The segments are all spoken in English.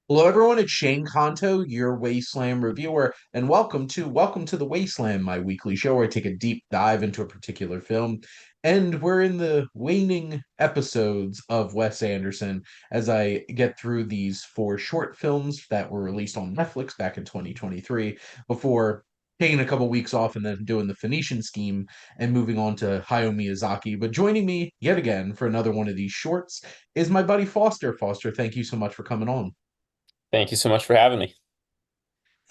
Hello, everyone. It's Shane Kanto, your Wasteland reviewer, and welcome to the Wasteland, my weekly show where I take a deep dive into a particular film. And we're in the waning episodes of Wes Anderson as I get through these four short films that were released on Netflix back in 2023 before taking a couple weeks off and then doing the Phoenician scheme and moving on to Hayao Miyazaki. But joining me yet again for another one of these shorts is my buddy Foster. Foster, thank you so much for coming on. Thank you so much for having me.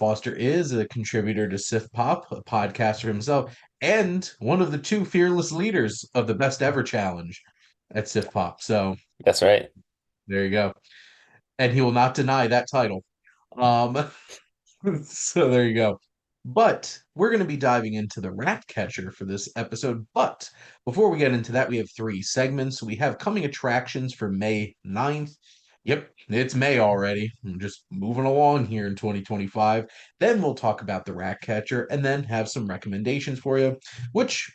Foster is a contributor to SiftPop, a podcaster himself, and one of the two fearless leaders of the Best Ever Challenge at SiftPop. So That's right. there you go. And he will not deny that title. Um, so there you go. But we're going to be diving into the Rat Catcher for this episode. But before we get into that, we have three segments. We have coming attractions for May 9th. Yep, it's May already. I'm just moving along here in 2025. Then we'll talk about the Rat Catcher and then have some recommendations for you, which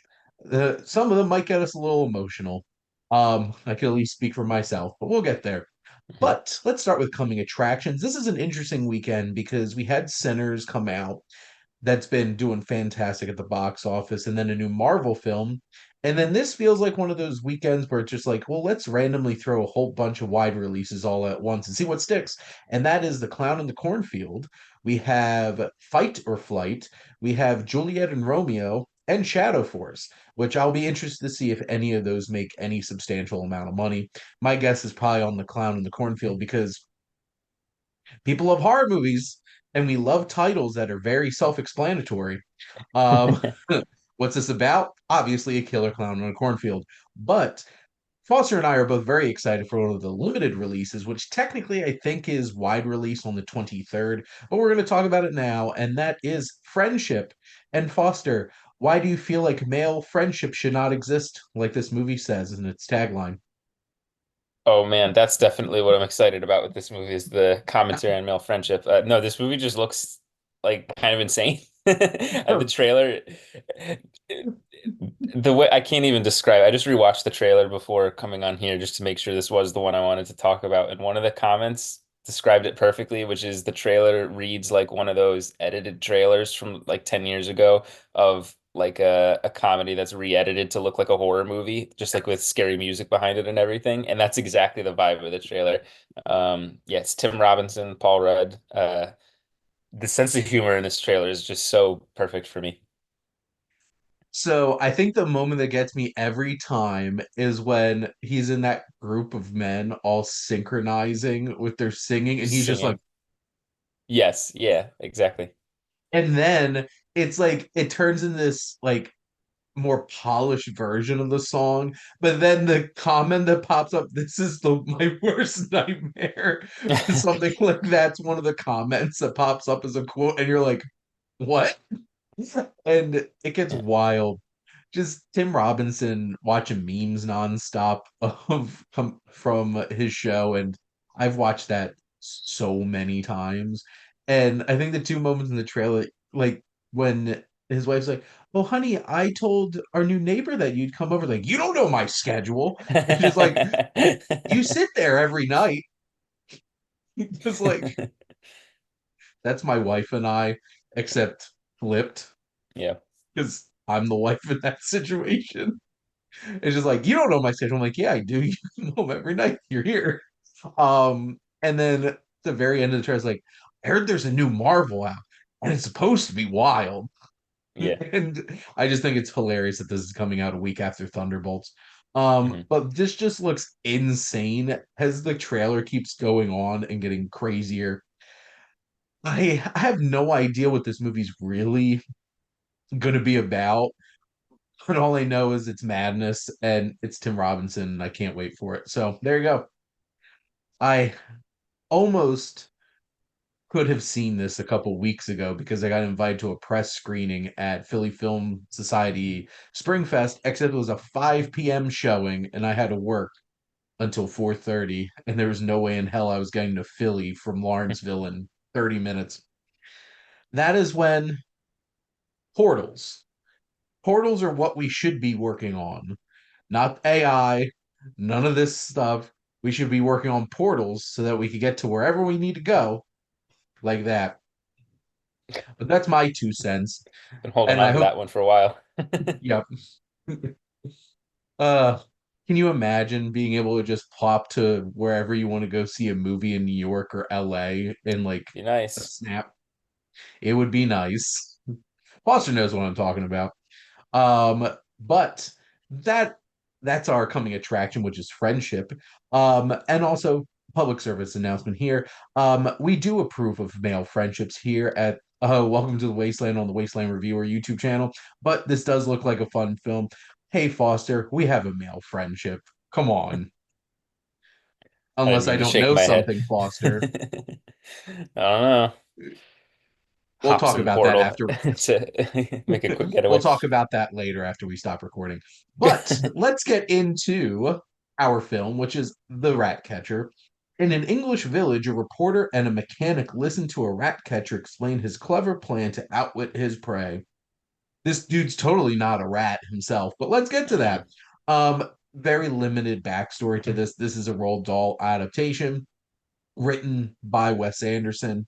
some of them might get us a little emotional. I can at least speak for myself, but we'll get there. Mhm. But let's start with coming attractions. This is an interesting weekend because we had Sinners come out that's been doing fantastic at the box office, and then a new Marvel film. And then this feels like one of those weekends where it's just like, well, let's randomly throw a whole bunch of wide releases all at once and see what sticks. And that is The Clown in the Cornfield. We have Fight or Flight. We have Juliet and Romeo and Shadow Force, which I'll be interested to see if any of those make any substantial amount of money. My guess is probably on The Clown in the Cornfield because people love horror movies and we love titles that are very self-explanatory. Um, what's this about? Obviously, a killer clown in a cornfield. But Foster and I are both very excited for one of the limited releases, which technically I think is wide release on the 23rd. But we're going to talk about it now, and that is Friendship. And Foster, why do you feel like male friendship should not exist, like this movie says in its tagline? Oh man, that's definitely what I'm excited about with this movie is the commentary on male friendship. No, this movie just looks like kind of insane. The trailer, the way I can't even describe. I just rewatched the trailer before coming on here just to make sure this was the one I wanted to talk about. And one of the comments described it perfectly, which is the trailer reads like one of those edited trailers from like 10 years ago of like a comedy that's re-edited to look like a horror movie, just like with scary music behind it and everything. And that's exactly the vibe of the trailer. Yeah, it's Tim Robinson, Paul Rudd. The sense of humor in this trailer is just so perfect for me. So I think the moment that gets me every time is when he's in that group of men all synchronizing with their singing, and Just he's just like, singing. Yes, yeah, exactly. and then it's like it turns in this like more polished version of the song, but then the comment that pops up, "This is the my worst nightmare," something like that's one of the comments that pops up as a quote, and you're like, "What?" And it gets Yeah. wild. Just Tim Robinson watching memes nonstop from his show, and I've watched that so many times. And I think the two moments in the trailer, like when his wife's like, "Oh, honey, I told our new neighbor that you'd come over." Like, you don't know my schedule. And just like, you sit there every night. Just like that's my wife and I, except flipped Yeah. because I'm the wife in that situation. It's just like, you don't know my schedule. I'm like, yeah, I do. You know every night you're here. And then at the very end of the trailer, it's like, I heard there's a new Marvel out and it's supposed to be wild. Yeah. And I just think it's hilarious that this is coming out a week after Thunderbolts. Mhm. But this just looks insane as the trailer keeps going on and getting crazier. I have no idea what this movie's really gonna be about. But all I know is it's madness and it's Tim Robinson, and I can't wait for it. So there you go. I almost could have seen this a couple weeks ago because I got invited to a press screening at Philly Film Society Springfest, except it was a 5 p.m. showing and I had to work until 4:30, and there was no way in hell I was getting to Philly from Lawrenceville in 30 minutes. That is when portals. Portals are what we should be working on, not AI, none of this stuff. We should be working on portals so that we could get to wherever we need to go, like that. But that's my 2 cents. Been holding And on I to hope, that one for a while. yeah. Uh, can you imagine being able to just plop to wherever you want to go see a movie in New York or LA in like Be a nice. snap? It would be nice. Foster knows what I'm talking about. But that that's our coming attraction, which is friendship. And also public service announcement here. We do approve of male friendships here at Welcome to the Wasteland on the Wasteland Reviewer YouTube channel. But this does look like a fun film. Hey Foster, we have a male friendship. Come on. I didn't Unless I mean to don't shake know my head. something, Foster. I don't know. We'll Hop talk some about that portal after. to make a quick We'll getaway. talk about that later after we stop recording. But let's get into our film, which is The Rat Catcher. In an English village, a reporter and a mechanic listen to a rat catcher explain his clever plan to outwit his prey. This dude's totally not a rat himself, but let's get to that. Mm, Very limited backstory to this. This is a Roald Dahl adaptation written by Wes Anderson.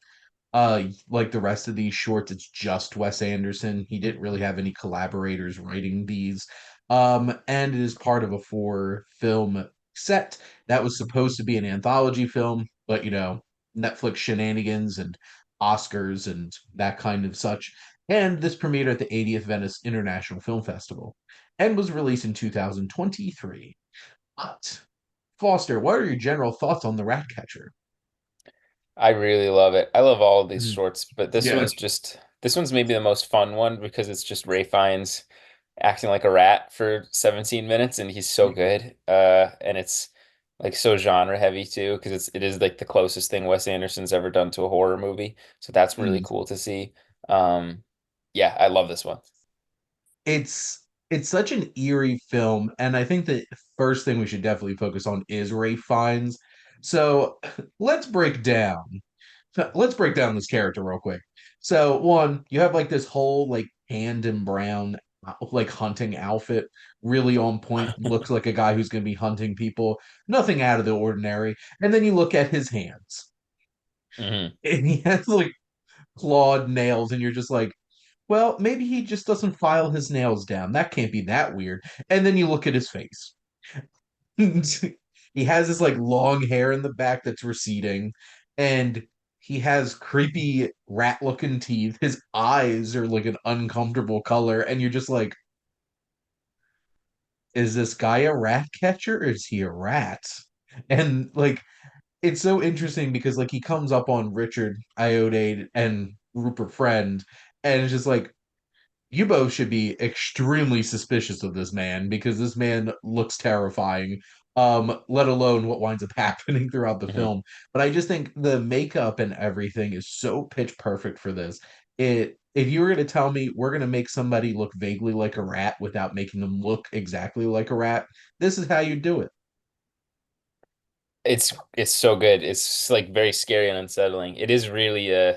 Like the rest of these shorts, it's just Wes Anderson. He didn't really have any collaborators writing these. And it is part of a 4 film set that was supposed to be an anthology film, but Netflix shenanigans and Oscars and that kind of such. And this premiered at the 80th Venice International Film Festival and was released in 2023. But Foster, what are your general thoughts on the Ratcatcher? I really love it. I love all of these Mhm. shorts, but Yeah. this one's maybe the most fun one because it's just Ray Fiennes acting like a rat for 17 minutes and he's so good. And it's like so genre heavy too because it is like the closest thing Wes Anderson's ever done to a horror movie. So that's really Mm. cool to see. Um, yeah, I love this one. It's such an eerie film, and I think the first thing we should definitely focus on is Ray Fiennes. So let's break down let's break down this character real quick. So one, you have like this whole like hand and brown like hunting outfit, really on point, looks like a guy who's going to be hunting people, nothing out of the ordinary. And then you look at his hands, Hmm. and he has like clawed nails, and you're just like, well, maybe he just doesn't file his nails down. That can't be that weird. And then you look at his face. He has this like long hair in the back that's receding, and he has creepy rat looking teeth. His eyes are like an uncomfortable color, and you're just like, is this guy a rat catcher or is he a rat? And like it's so interesting because like he comes up on Richard Iodade and Rupert Friend, and it's just like you both should be extremely suspicious of this man because this man looks terrifying. Let alone what winds up happening throughout the Hmm. film. But I just think the makeup and everything is so pitch perfect for this. If you were going to tell me we're going to make somebody look vaguely like a rat without making them look exactly like a rat, this is how you do it. It's so good. It's like very scary and unsettling. It is really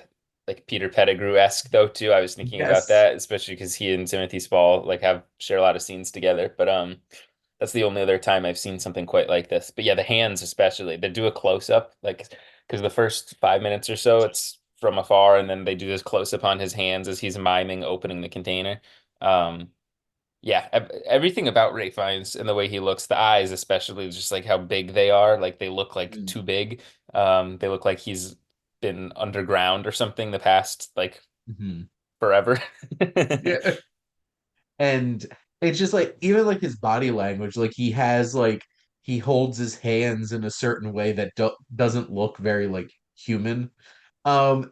like Peter Pettigrew-esque though too. I was thinking about Yes. that, especially because he and Timothy Spall like have share a lot of scenes together. But that's the only other time I've seen something quite like this. But yeah, the hands especially. They do a close-up like because the first 5 minutes or so it's from afar, and then they do this close-up on his hands as he's miming opening the container. Um, yeah, everything about Ray Fiennes and the way he looks, the eyes especially, just like how big they are, like they look like too big. They look like he's been underground or something the past like Mhm. forever. Yeah. And it's just like even like his body language, like he has like he holds his hands in a certain way that doesn't look very like human. Um,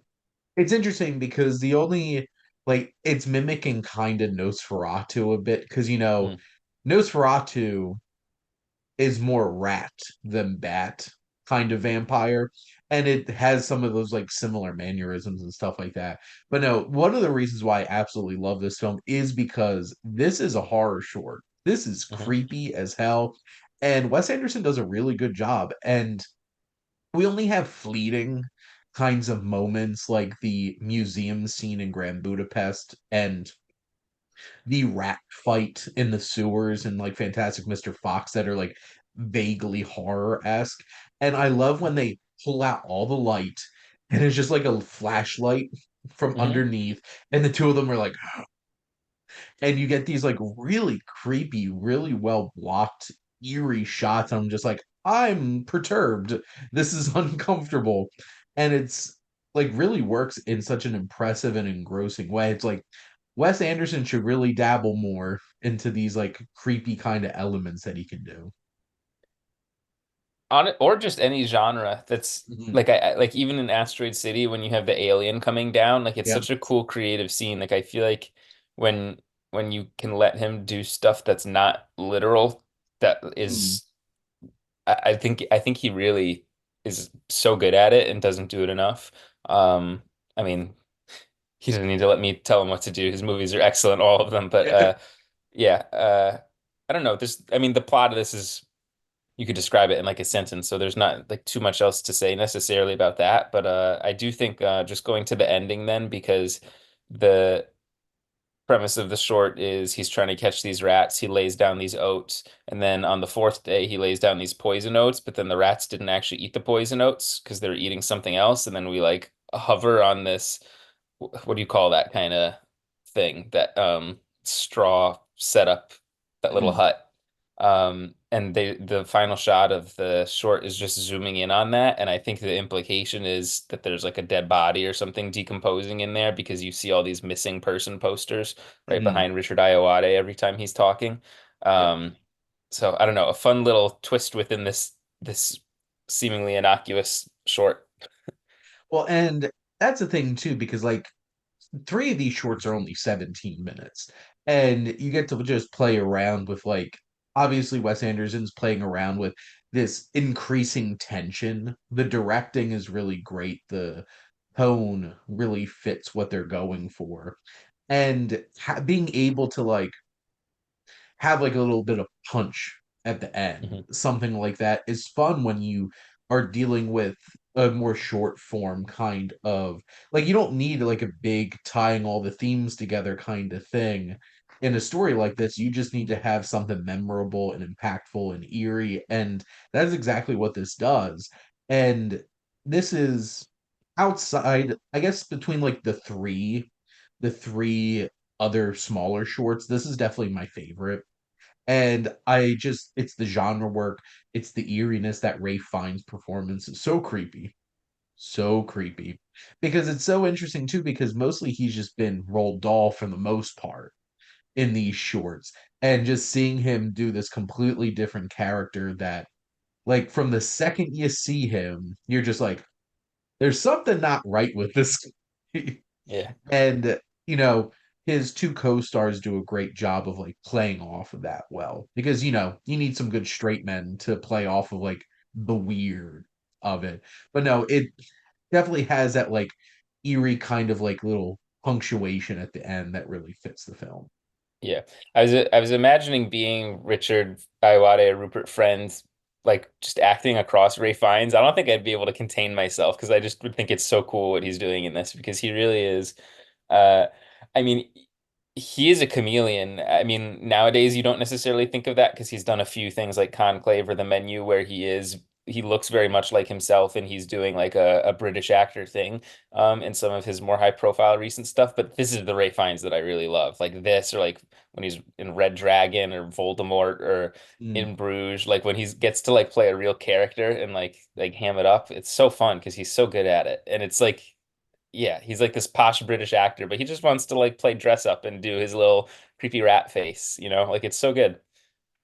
it's interesting because the only like it's mimicking kind of Nosferatu a bit because Mm, Nosferatu is more rat than bat kind of vampire, and it has some of those like similar mannerisms and stuff like that. But no, one of the reasons why I absolutely love this film is because this is a horror short. This is mhm. creepy as hell, and Wes Anderson does a really good job. And we only have fleeting kinds of moments like the museum scene in Grand Budapest and the rat fight in the sewers and like Fantastic Mr. Fox that are like vaguely horror-esque. And I love when they pull out all the light and it's just like a flashlight from Hmm. underneath, and the two of them are like, and you get these like really creepy, really well blocked, eerie shots. I'm just like, I'm perturbed. This is uncomfortable. And it's like really works in such an impressive and engrossing way. It's like Wes Anderson should really dabble more into these like creepy kind of elements that he can do. On it, or just any genre that's Mhm. like like even in Asteroid City when you have the alien coming down, like it's Yeah. such a cool creative scene. Like I feel like when when you can let him do stuff that's not literal, that Mm. is I think he really is so good at it and doesn't do it enough. I mean, he doesn't need to let me tell him what to do. His movies are excellent, all of them. But Yeah. yeah, I don't know. This, I mean, the plot of this is you could describe it in like a sentence, so there's not like too much else to say necessarily about that. But I do think just going to the ending then, because the premise of the short is he's trying to catch these rats. He lays down these oats, and then on the fourth day, he lays down these poison oats. But then the rats didn't actually eat the poison oats because they were eating something else. And then we like hover on this, what do you call that kind of thing? That straw setup, that little Mm. hut. And the final shot of the short is just zooming in on that, and I think the implication is that there's like a dead body or something decomposing in there because you see all these missing person posters right Mm. behind Richard Ayoade every time he's talking. Yep. Um, so I don't know, a fun little twist within this seemingly innocuous short. Well, and that's the thing too, because like three of these shorts are only 17 minutes, and you get to just play around with like obviously Wes Anderson's playing around with this increasing tension. The directing is really great. The tone really fits what they're going for, and being able to like have like a little bit of punch at the end. Mhm. Something like that is fun when you are dealing with a more short form kind of, like, you don't need like a big tying all the themes together kind of thing in a story like this. You just need to have something memorable and impactful and eerie, and that's exactly what this does. And this is outside, I guess, between like the three other smaller shorts, this is definitely my favorite. And I just, it's the genre work, it's the eeriness that Ray Fiennes' performance is so creepy, so creepy. Because it's so interesting too, because mostly he's just been Roald Dahl for the most part in these shorts. And just seeing him do this completely different character that, like, from the second you see him, you're just like, there's something not right with this. Yeah. And, you know, his two co-stars do a great job of like playing off of that well, because you need some good straight men to play off of like the weird of it. But no, it definitely has that like eerie kind of like little punctuation at the end that really fits the film. Yeah. I was imagining being Richard Ayoade or Rupert Friend, like just acting across Ray Fiennes. I don't think I'd be able to contain myself because I just would think it's so cool what he's doing in this because he really is. Uh, I mean, he is a chameleon. I mean, nowadays you don't necessarily think of that because he's done a few things like Conclave or The Menu where he looks very much like himself and he's doing like a British actor thing in some of his more high profile recent stuff. But this is the Ray Fiennes that I really love. Like this or like when he's in Red Dragon or Voldemort or Mm. in Bruges, like when he gets to like play a real character and like ham it up, it's so fun because he's so good at it. And it's like yeah, he's like this posh British actor, but he just wants to like play dress up and do his little creepy rat face, you know? Like it's so good.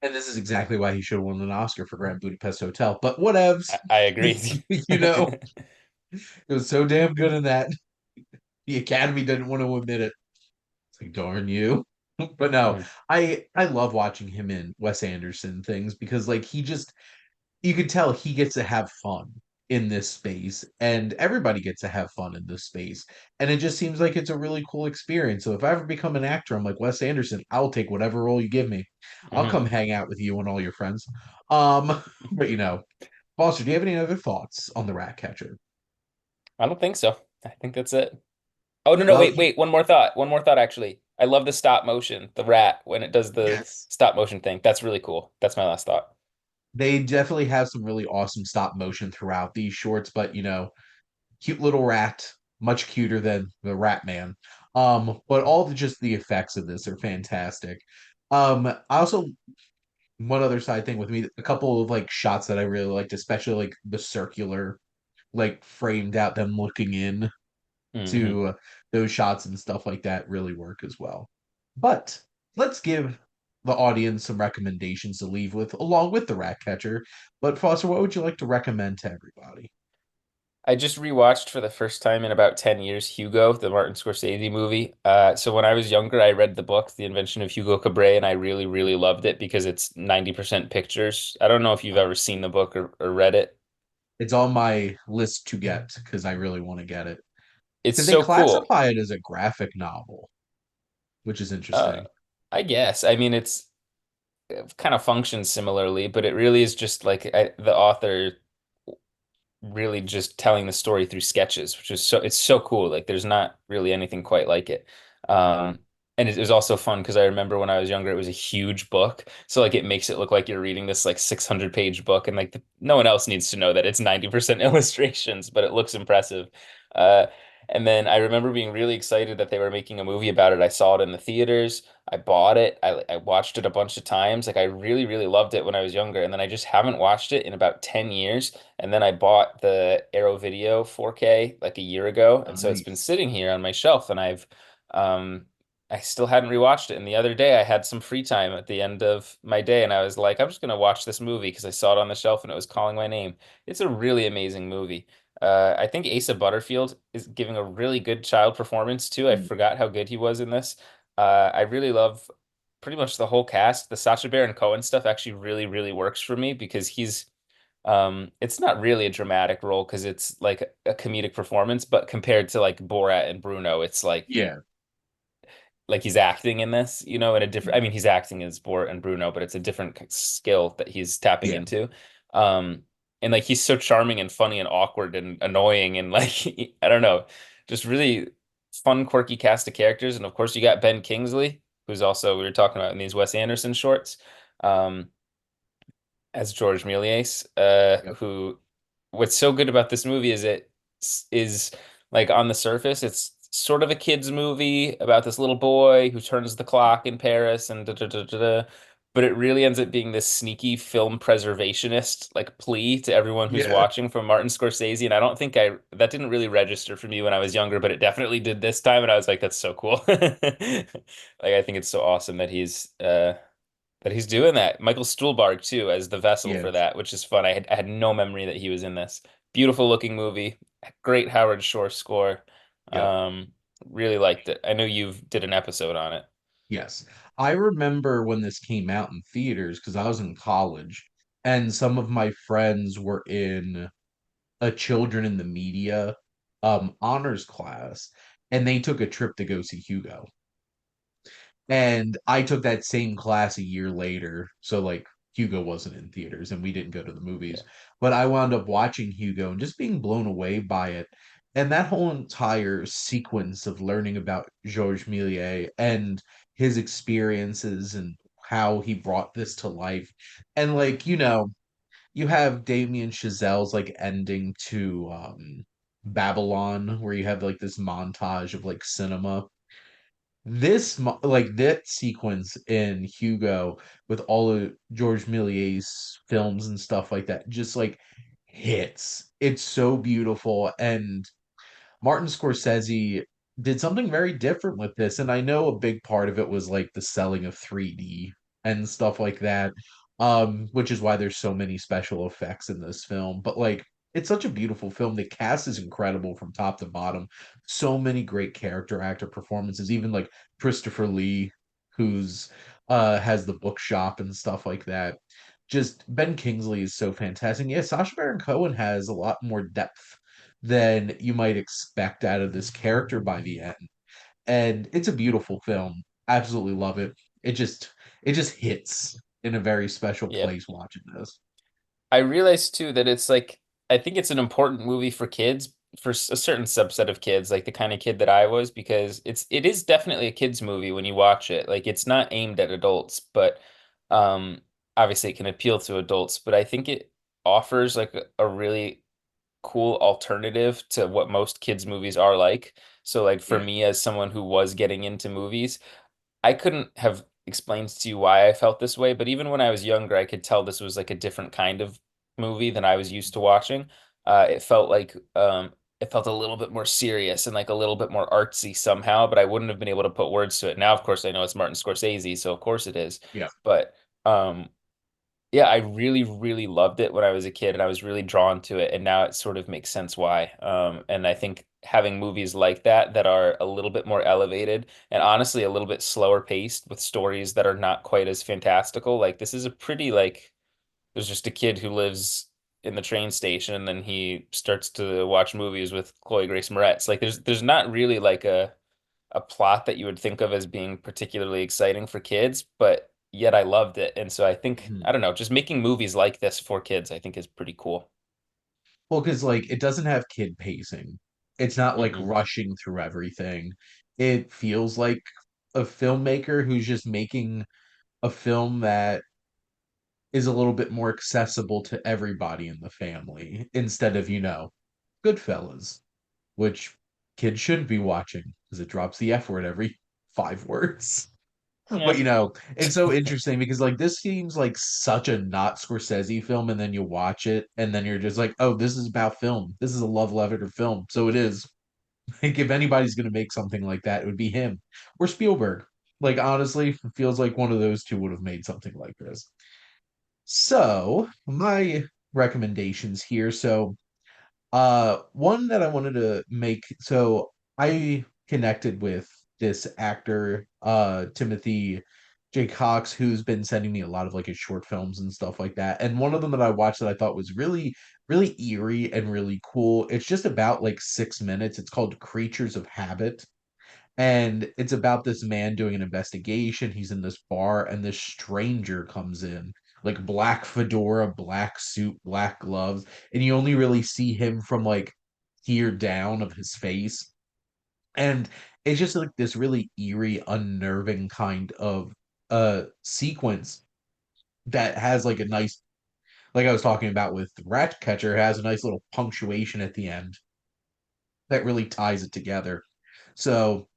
And this is exactly why he should have won an Oscar for Grand Budapest Hotel. But whatevs, I agree. you know, it was so damn good in that the Academy didn't want to admit it. It's like, darn you. But no, Mhm. I love watching him in Wes Anderson things, because like he just, you can tell he gets to have fun in this space, and everybody gets to have fun in this space. And it just seems like it's a really cool experience. So if I ever become an actor, I'm like Wes Anderson, I'll take whatever role you give me. I'll Mhm. come hang out with you and all your friends. But Foster, do you have any other thoughts on the Rat Catcher? I don't think so. I think that's it. Oh no, no, Well, wait. One more thought. One more thought actually. I love the stop motion, the rat when it does the yes. stop motion thing. That's really cool. That's my last thought. They definitely have some really awesome stop motion throughout these shorts, but cute little rat, much cuter than the Rat Man. But all just the effects of this are fantastic. I also one other side thing with me, a couple of like shots that I really liked, especially like the circular, like framed out them looking in Hmm. to those shots and stuff like that really work as well. But let's give the audience some recommendations to leave with along with the Rat Catcher. But Foster, what would you like to recommend to everybody? I just rewatched for the first time in about 10 years Hugo, the Martin Scorsese movie. So when I was younger, I read the book, The Invention of Hugo Cabret, and I really, really loved it because it's 90% pictures. I don't know if you've ever seen the book or read it. It's on my list to get because I really want to get it. It's Because they so cool. classify it as a graphic novel, which is Uh, interesting. I guess. I mean, it kind of functions similarly, but it really is just like the author really just telling the story through sketches, which is it's so cool. Like there's not really anything quite like it. Um, and it was also fun because I remember when I was younger, it was a huge book. So like it makes it look like you're reading this like 600-page book, and like no one else needs to know that it's 90% illustrations, but it looks impressive. Uh, and then I remember being really excited that they were making a movie about it. I saw it in the theaters. I bought it. I watched it a bunch of times. Like I really, really loved it when I was younger, and then I just haven't watched it in about 10 years. And then I bought the Arrow Video 4K like a year ago, and so it's been Nice. sitting here on my shelf, and um I still hadn't rewatched it. And the other day I had some free time at the end of my day, and I was like, I'm just gonna watch this movie because I saw it on the shelf and it was calling my name. It's a really amazing movie. I think Asa Butterfield is giving a really good child performance too. I forgot how good he was in this. I really love pretty much the whole cast. The Sacha Baron Cohen stuff actually really, really works for me because it's not really a dramatic role because it's like a comedic performance, but compared to like Borat and Bruno, it's Yeah. like he's acting in this, in a different, I mean, he's acting as Borat and Bruno, but it's a different skill that he's tapping Yeah. into. Um, and like he's so charming and funny and awkward and annoying and like I don't know, just really fun, quirky cast of characters. And of course, you got Ben Kingsley, who's also we were talking about in these Wes Anderson shorts. Um, as George Méliès, Yep. who what's so good about this movie is it is like on the surface, it's sort of a kid's movie about this little boy who turns the clock in Paris and da, da, da, da, da. But it really ends up being this sneaky film preservationist like plea to everyone who's Yeah. watching from Martin Scorsese. And I don't think I that didn't really register for me when I was younger, but it definitely did this time. And I was like, that's so cool. Like I think it's so awesome that he's doing that. Michael Stuhlbarg too as the vessel for Yes. that, which is fun. I had no memory that he was in this. Beautiful looking movie. Great Howard Shore score. Yep. Um, really liked it. I know you've did an episode on it. Yes. I remember when this came out in theaters because I was in college and some of my friends were in a children in the media honors class and they took a trip to go see Hugo. And I took that same class a year later. So like Hugo wasn't in theaters and we didn't go to the movies. Yeah. But I wound up watching Hugo and just being blown away by it. And that whole entire sequence of learning about Georges Méliès and his experiences and how he brought this to life. And like, you have Damien Chazelle's like ending to Babylon, where you have like this montage of like cinema like that sequence in Hugo with all of George Méliès films and stuff like that just like hits. It's so beautiful and Martin Scorsese did something very different with this, and I know a big part of it was like the selling of 3D and stuff like that, which is why there's so many special effects in this film. But like, it's such a beautiful film. The cast is incredible from top to bottom. So many great character actor performances, even like Christopher Lee, who's has the bookshop and stuff like that. Just Ben Kingsley is so fantastic. Yeah, Sacha Baron Cohen has a lot more depth than you might expect out of this character by the end. And it's a beautiful film. Absolutely love it. It just hits in a very special Yep. place watching this. I realized too that it's like I think it's an important movie for kids, for a certain subset of kids, like the kind of kid that I was, because it is definitely a kids movie when you watch it. Like it's not aimed at adults, but um obviously it can appeal to adults, but I think it offers like a really cool alternative to what most kids' movies are like. So like for Yeah. me as someone who was getting into movies, I couldn't have explained to you why I felt this way, but even when I was younger, I could tell this was like a different kind of movie than I was used to watching. It felt like it felt a little bit more serious and like a little bit more artsy somehow, but I wouldn't have been able to put words to it. Now, of course, I know it's Martin Scorsese, so of course it is. Yeah. But yeah, I really, really loved it when I was a kid, and I was really drawn to it, and now it sort of makes sense why. And I think having movies like that that are a little bit more elevated and honestly a little bit slower paced with stories that are not quite as fantastical. Like this is a pretty like there's just a kid who lives in the train station, and then he starts to watch movies with Chloe Grace Moretz. Like there's not really like a plot that you would think of as being particularly exciting for kids, but yet I loved it. And so I think, Mhm. I don't know, just making movies like this for kids, I think is pretty cool. Well, because like it doesn't have kid pacing. It's not like Hmm. rushing through everything. It feels like a filmmaker who's just making a film that is a little bit more accessible to everybody in the family instead of, Goodfellas, which kids shouldn't be watching because it drops the F word every 5 words. But Yeah. it's so interesting because like this seems like such a not Scorsese film, and then you watch it, and then you're just like, oh, this is about film. This is a love letter to film. So it is. Like if anybody's gonna make something like that, it would be him or Spielberg. Like honestly, it feels like one of those two would have made something like this. So my recommendations here. So one that I wanted to make, so I connected with this actor, Timothy J. Cox, who's been sending me a lot of like his short films and stuff like that. And one of them that I watched that I thought was really, really eerie and really cool. It's just about like 6 minutes. It's called Creatures of Habit. And it's about this man doing an investigation. He's in this bar, and this stranger comes in, like black fedora, black suit, black gloves, and you only really see him from like here down of his face. And it's just like this really eerie, unnerving kind of sequence that has like a nice, like I was talking about with Rat Catcher, has a nice little punctuation at the end that really ties it together. So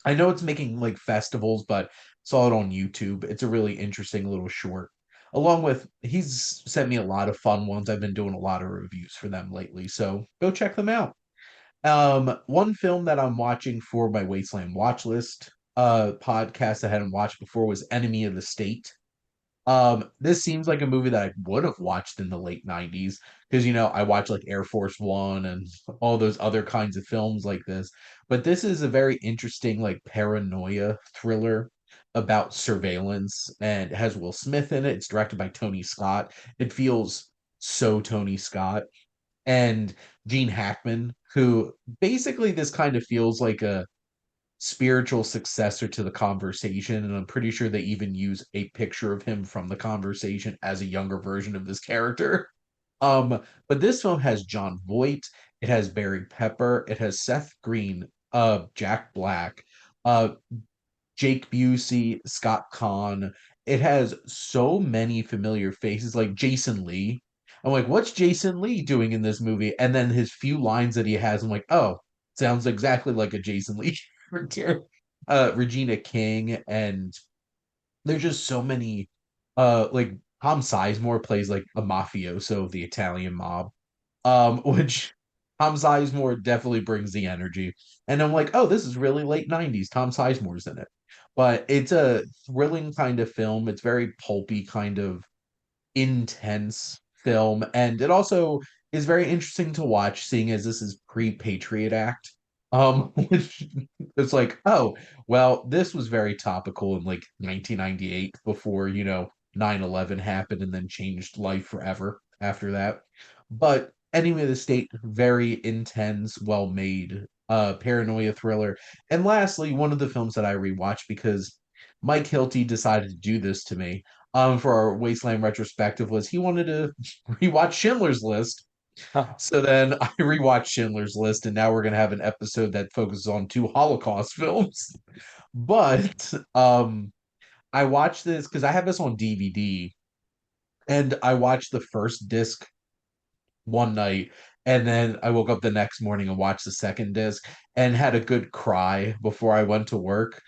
I know it's making like festivals, but saw it on YouTube. It's a really interesting little short. Along with, he's sent me a lot of fun ones. I've been doing a lot of reviews for them lately, so go check them out. One film that I'm watching for my Wasteland watch list podcast I hadn't watched before was Enemy of the State. This seems like a movie that I would have watched in the late 90s because I watch like Air Force One and all those other kinds of films like this. But this is a very interesting like paranoia thriller about surveillance, and it has Will Smith in it. It's directed by Tony Scott. It feels so Tony Scott and Gene Hackman, who basically this kind of feels like a spiritual successor to the conversation, and I'm pretty sure they even use a picture of him from the conversation as a younger version of this character. But this film has John Voight, it has Barry Pepper, it has Seth Green, Jack Black, uh Jake Busey, Scott Kahn. It has so many familiar faces, like Jason Lee. I'm like, what's Jason Lee doing in this movie? And then his few lines that he has, I'm like, oh, sounds exactly like a Jason Lee character. Regina King, and there's just so many. Like Tom Sizemore plays like a mafioso of the Italian mob, which Tom Sizemore definitely brings the energy. And I'm like, oh, this is really late 90s. Tom Sizemore's in it. But it's a thrilling kind of film. It's very pulpy, kind of intense film. And it also is very interesting to watch, seeing as this is pre-Patriot Act. Which it's like, oh, well, this was very topical in like 1998 before, 9/11 happened and then changed life forever after that. But Enemy of the State, very intense, well made, paranoia thriller. And lastly, one of the films that I rewatched because Mike Hilty decided to do this to me for our Wasteland retrospective was he wanted to rewatch Schindler's List. So then I rewatched Schindler's List, and now we're gonna have an episode that focuses on two Holocaust films. But I watched this because I have this on DVD. And I watched the first disc one night, and then I woke up the next morning and watched the second disc and had a good cry before I went to work.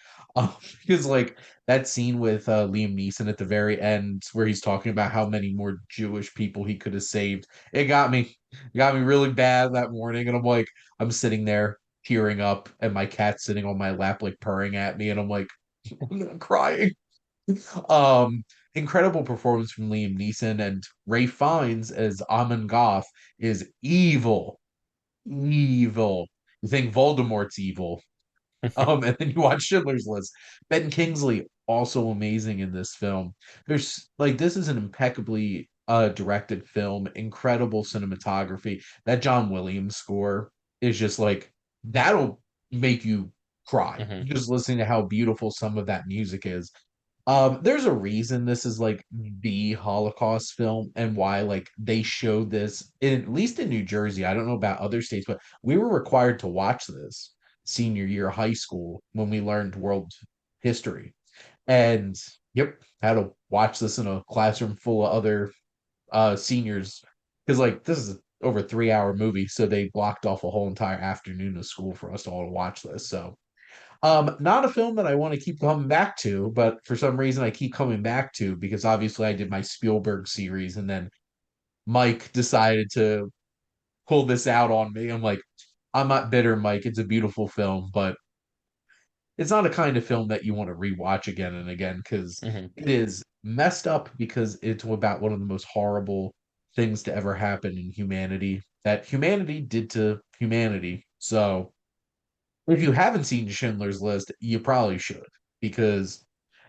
Because like that scene with Liam Neeson at the very end where he's talking about how many more Jewish people he could have saved, it got me really bad that morning, and I'm sitting there tearing up, and my cat's sitting on my lap like purring at me, and I'm like, I'm not crying. Um, Incredible performance from Liam Neeson, and Ray Fiennes as Amon Goth is evil, evil. You think Voldemort's evil, and then you watch Schindler's List. Ben Kingsley also amazing in this film. There's like this is an impeccably directed film, incredible cinematography. That John Williams score is just like that'll make you cry Hmm. just listening to how beautiful some of that music is. There's a reason this is like the Holocaust film and why like they showed this at least in New Jersey. I don't know about other states, but we were required to watch this senior year of high school when we learned world history. And yep, had to watch this in a classroom full of other seniors because like this is over a 3 hour movie, so they blocked off a whole entire afternoon of school for us to all watch this. So not a film that I want to keep coming back to, but for some reason I keep coming back to because obviously I did my Spielberg series and then Mike decided to pull this out on me. I'm like, I'm not bitter, Mike. It's a beautiful film, but it's not a kind of film that you want to rewatch again and again because Hmm. it is messed up because it's about one of the most horrible things to ever happen in humanity that humanity did to humanity. So if you haven't seen Schindler's List, you probably should, because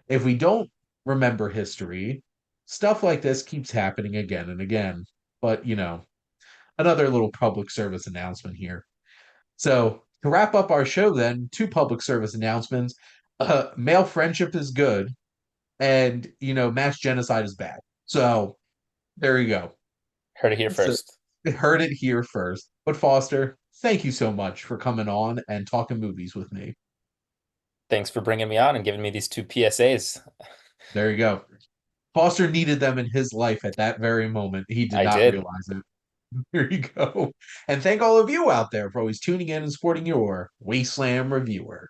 if we don't remember history, stuff like this keeps happening again and again. But, another little public service announcement here. So, to wrap up our show, then, two public service announcements. Male friendship is good, and, mass genocide is bad. So, there you go. Heard it here So, first. heard it here first. But, Foster, thank you so much for coming on and talking movies with me. Thanks for bringing me on and giving me these two PSAs. There you go. Foster needed them in his life at that very moment. He did I not did. realize it. There you go. And thank all of you out there for always tuning in and supporting your Wasteland reviewer.